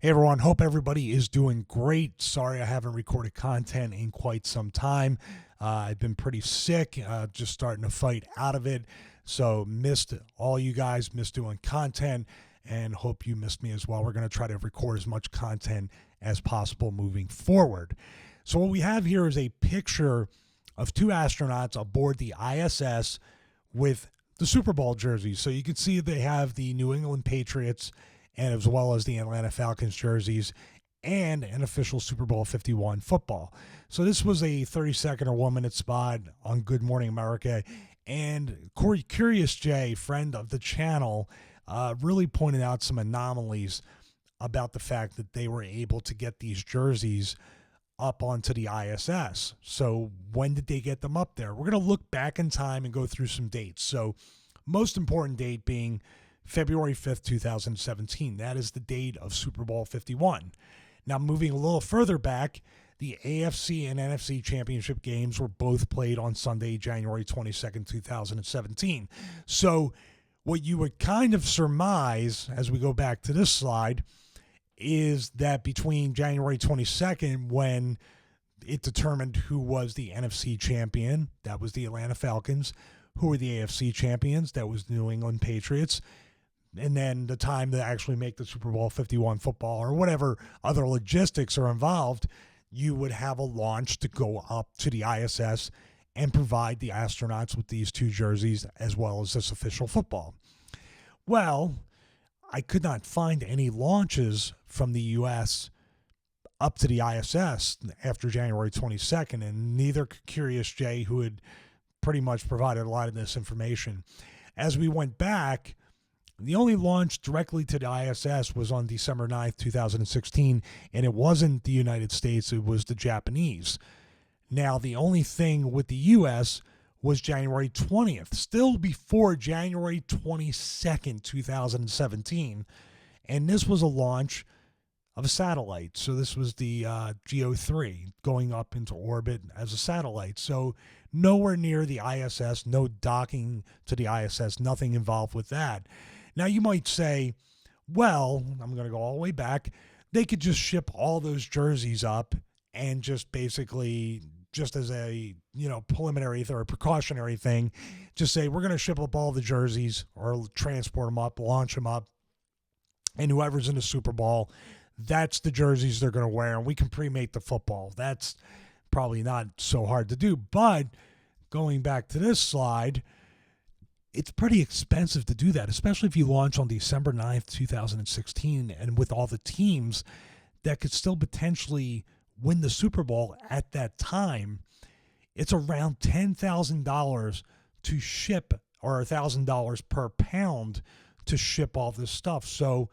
Hey everyone, hope everybody is doing great. Sorry I haven't recorded content in quite some time. I've been pretty sick, just starting to fight out of it. So missed all you guys, missed doing content, and hope you missed me as well. We're going to try to record as much content as possible moving forward. So what we have here is a picture of two astronauts aboard the ISS with the Super Bowl jerseys. So you can see they have the New England Patriots and as well as the Atlanta Falcons jerseys and an official Super Bowl 51 football. So this was a 30-second or 1-minute spot on Good Morning America. And Corey Curious J, friend of the channel, really pointed out some anomalies about the fact that they were able to get these jerseys up onto the ISS. So when did they get them up there? We're going to look back in time and go through some dates. So most important date being February 5th, 2017. That is the date of Super Bowl 51. Now, moving a little further back, the AFC and NFC championship games were both played on Sunday, January 22nd, 2017. So what you would kind of surmise as we go back to this slide is that between January 22nd, when it determined who was the NFC champion, that was the Atlanta Falcons, who were the AFC champions, that was the New England Patriots, and then the time to actually make the Super Bowl 51 football or whatever other logistics are involved, you would have a launch to go up to the ISS and provide the astronauts with these two jerseys as well as this official football. Well, I could not find any launches from the U.S. up to the ISS after January 22nd, and neither could Curious J, who had pretty much provided a lot of this information. As we went back, the only launch directly to the ISS was on December 9th, 2016, and it wasn't the United States, it was the Japanese. Now, the only thing with the U.S. was January 20th, still before January 22nd, 2017, and this was a launch of a satellite. So this was the GO3 going up into orbit as a satellite. So nowhere near the ISS, no docking to the ISS, nothing involved with that. Now, you might say, well, I'm going to go all the way back. They could just ship all those jerseys up and just basically, just as a, preliminary or a precautionary thing, just say, we're going to ship up all the jerseys or transport them up, launch them up, and whoever's in the Super Bowl, that's the jerseys they're going to wear, and we can pre-make the football. That's probably not so hard to do. But going back to this slide, it's pretty expensive to do that, especially if you launch on December 9th, 2016, and with all the teams that could still potentially win the Super Bowl at that time. It's around $10,000 to ship, or $1,000 per pound to ship all this stuff. So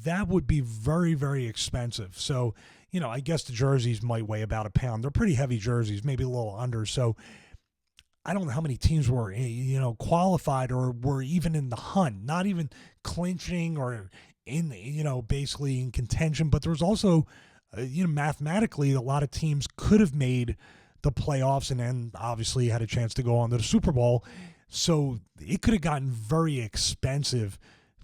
that would be very, very expensive. So, I guess the jerseys might weigh about a pound. They're pretty heavy jerseys, maybe a little under. So I don't know how many teams were, qualified or were even in the hunt, not even clinching or in, basically in contention. But there was also, mathematically, a lot of teams could have made the playoffs and then obviously had a chance to go on to the Super Bowl. So it could have gotten very expensive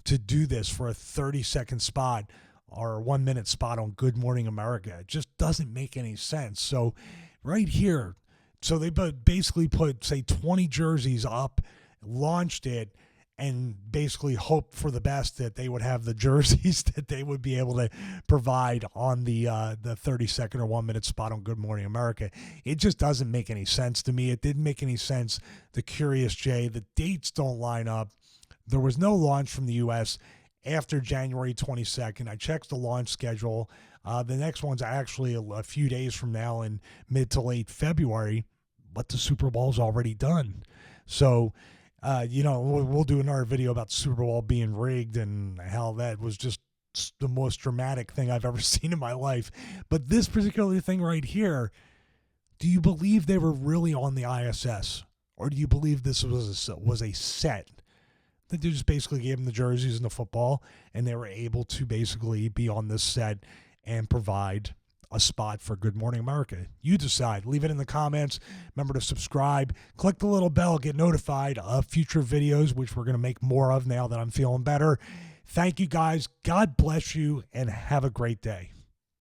to do this for a 30-second spot or a 1-minute spot on Good Morning America. It just doesn't make any sense. So right here, so they basically put, say, 20 jerseys up, launched it, and basically hoped for the best that they would have the jerseys that they would be able to provide on the 30-second or 1-minute spot on Good Morning America. It just doesn't make any sense to me. It didn't make any sense to Curious J. The dates don't line up. There was no launch from the U.S. after January 22nd. I checked the launch schedule. The next one's actually a few days from now in mid to late February, but the Super Bowl's already done. So, we'll do another video about the Super Bowl being rigged and how that was just the most dramatic thing I've ever seen in my life. But this particular thing right here, do you believe they were really on the ISS? Or do you believe this was a set? That they just basically gave them the jerseys and the football, and they were able to basically be on this set and provide a spot for Good Morning America. You decide. Leave it in the comments. Remember to subscribe. Click the little bell. Get notified of future videos, which we're going to make more of now that I'm feeling better. Thank you guys. God bless you and have a great day.